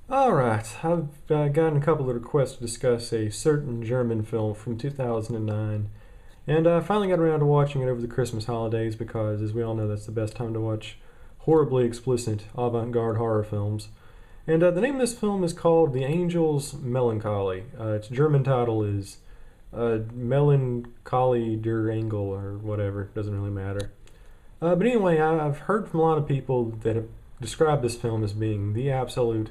Alright, I've gotten a couple of requests to discuss a certain German film from 2009, and I finally got around to watching it over the Christmas holidays because, as we all know, that's the best time to watch horribly explicit avant-garde horror films. And the name of this film is called The Angel's Melancholy. Its German title is Melancholy der Engel, or whatever, doesn't really matter. But anyway, I've heard from a lot of people that have described this film as being the absolute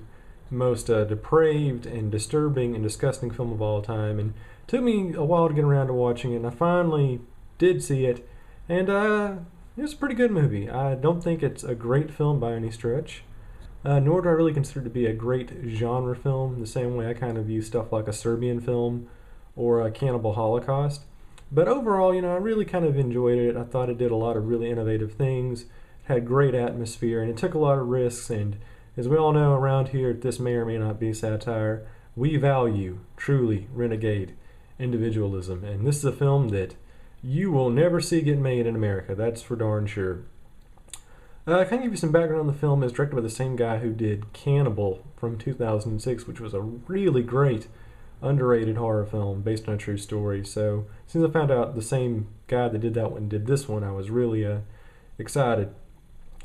most depraved and disturbing and disgusting film of all time, and it took me a while to get around to watching it, and I finally did see it, and it's a pretty good movie. I don't think it's a great film by any stretch, nor do I really consider it to be a great genre film, the same way I kind of view stuff like a Serbian film or a Cannibal Holocaust. But overall, I really kind of enjoyed it. I thought it did a lot of really innovative things, it had great atmosphere, and it took a lot of risks, and as we all know around here, this may or may not be satire, we value, truly, renegade individualism. And this is a film that you will never see get made in America, that's for darn sure. I can give you some background on the film. It's directed by the same guy who did Cannibal from 2006, which was a really great, underrated horror film based on a true story. So, since I found out the same guy that did that one did this one, I was really excited.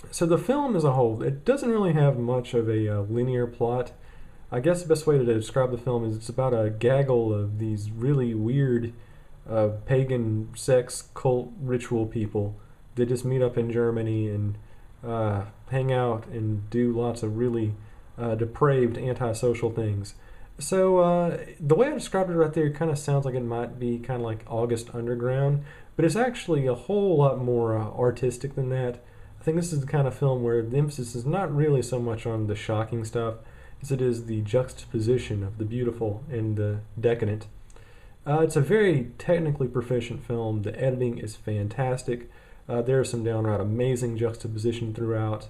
So the film as a whole, it doesn't really have much of a linear plot. I guess the best way to describe the film is it's about a gaggle of these really weird pagan sex cult ritual people that just meet up in Germany and hang out and do lots of really depraved antisocial things. So the way I described it right there kind of sounds like it might be kind of like August Underground, but it's actually a whole lot more artistic than that. I think this is the kind of film where the emphasis is not really so much on the shocking stuff as it is the juxtaposition of the beautiful and the decadent. It's a very technically proficient film. The editing is fantastic. There is some downright amazing juxtaposition throughout.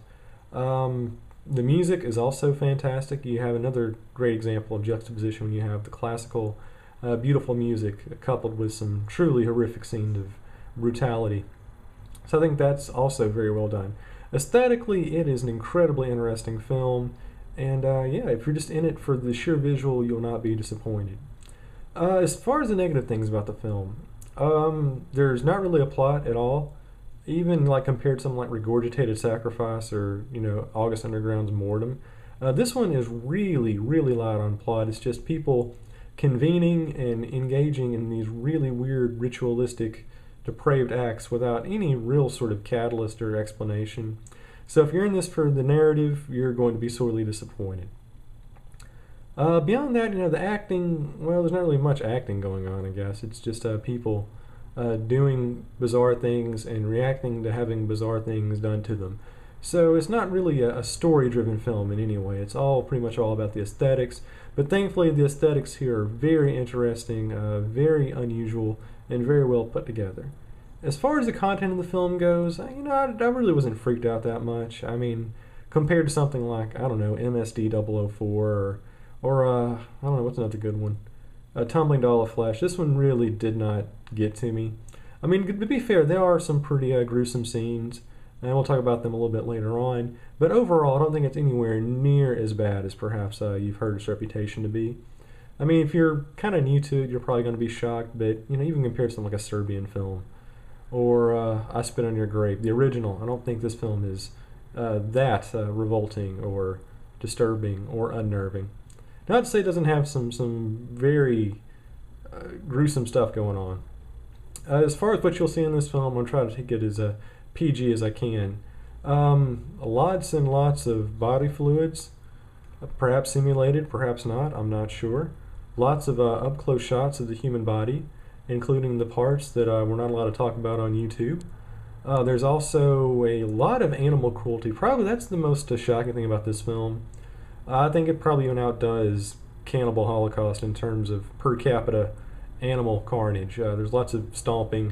The music is also fantastic. You have another great example of juxtaposition when you have the classical, beautiful music coupled with some truly horrific scenes of brutality. So I think that's also very well done. Aesthetically, it is an incredibly interesting film, and if you're just in it for the sheer visual, you'll not be disappointed. As far as the negative things about the film, there's not really a plot at all. Even like compared to something like Regurgitated Sacrifice or August Underground's Mortem, this one is really, really light on plot. It's just people convening and engaging in these really weird ritualistic depraved acts without any real sort of catalyst or explanation. So if you're in this for the narrative, you're going to be sorely disappointed. Beyond that, the acting, well, there's not really much acting going on, I guess. It's just people doing bizarre things and reacting to having bizarre things done to them. So it's not really a story-driven film in any way. It's all pretty much all about the aesthetics. But thankfully, the aesthetics here are very interesting, very unusual, and very well put together. As far as the content of the film goes, I really wasn't freaked out that much. I mean, compared to something like, I don't know, MSD004 or I don't know, what's another good one? A Tumbling Doll of Flesh. This one really did not get to me. I mean, to be fair, there are some pretty gruesome scenes, and we'll talk about them a little bit later on. But overall, I don't think it's anywhere near as bad as perhaps you've heard its reputation to be. I mean, if you're kind of new to it, you're probably going to be shocked, but, even compared to something like a Serbian film, or I Spit on Your Grave, the original, I don't think this film is that revolting or disturbing or unnerving. Not to say it doesn't have some very gruesome stuff going on. As far as what you'll see in this film, I'm going to try to take it as PG as I can. Lots and lots of body fluids, perhaps simulated, perhaps not, I'm not sure. Lots of up-close shots of the human body, including the parts that we're not allowed to talk about on YouTube. There's also a lot of animal cruelty. Probably that's the most shocking thing about this film. I think it probably even outdoes Cannibal Holocaust in terms of per capita animal carnage. There's lots of stomping,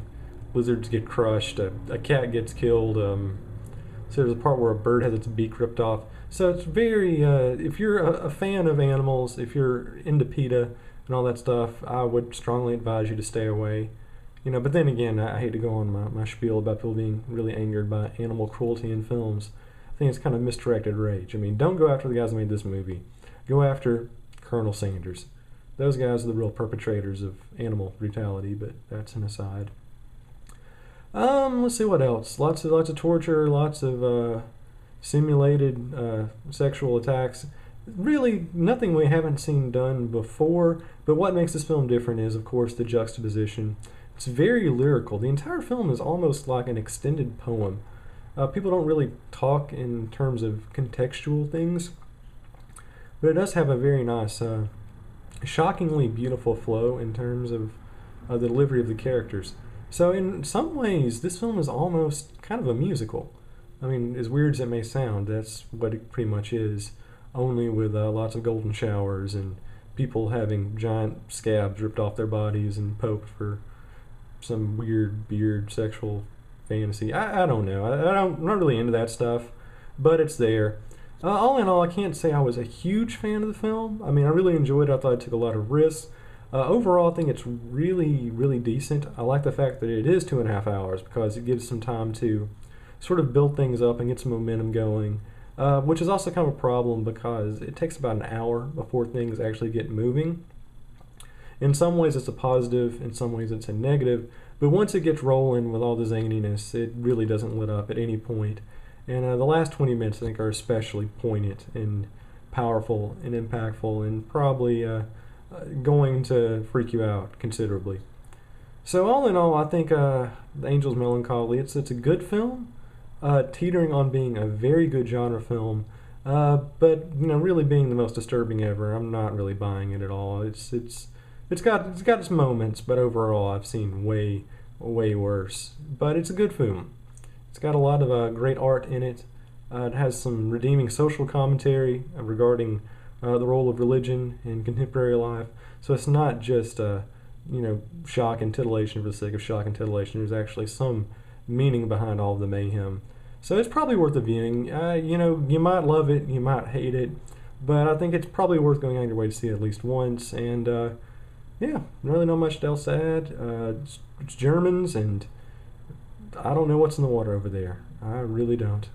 lizards get crushed, a cat gets killed, so there's a part where a bird has its beak ripped off. So it's very, if you're a fan of animals, if you're into PETA and all that stuff, I would strongly advise you to stay away. But then again, I hate to go on my spiel about people being really angered by animal cruelty in films. I think it's kind of misdirected rage. I mean, don't go after the guys who made this movie. go after Colonel Sanders. Those guys are the real perpetrators of animal brutality, but that's an aside. Let's see what else. Lots of torture, lots of simulated sexual attacks. Really, nothing we haven't seen done before. But what makes this film different is, of course, the juxtaposition. It's very lyrical. The entire film is almost like an extended poem. People don't really talk in terms of contextual things, but it does have a very nice, shockingly beautiful flow in terms of the delivery of the characters. So in some ways, this film is almost kind of a musical. I mean, as weird as it may sound, that's what it pretty much is, only with lots of golden showers and people having giant scabs ripped off their bodies and poked for some weird beard sexual fantasy. I don't know. I'm not really into that stuff, but it's there. All in all, I can't say I was a huge fan of the film. I mean, I really enjoyed it. I thought it took a lot of risks. Overall, I think it's really, really decent. I like the fact that it is 2.5 hours because it gives some time to sort of build things up and get some momentum going, which is also kind of a problem because it takes about an hour before things actually get moving. In some ways, it's a positive. In some ways, it's a negative. But once it gets rolling with all the zaniness, it really doesn't let up at any point. And the last 20 minutes, I think, are especially poignant and powerful and impactful and probably going to freak you out considerably. So all in all, I think The Angel's Melancholy, it's a good film, teetering on being a very good genre film, but really being the most disturbing ever. I'm not really buying it at all. It's got its moments, but overall I've seen way worse. But it's a good film. It's got a lot of great art in it. It has some redeeming social commentary regarding the role of religion in contemporary life. So it's not just shock and titillation for the sake of shock and titillation. There's actually some meaning behind all of the mayhem. So it's probably worth a viewing. You might love it, you might hate it, but I think it's probably worth going out of your way to see it at least once. And yeah, really not much else to add. It's Germans, and I don't know what's in the water over there. I really don't.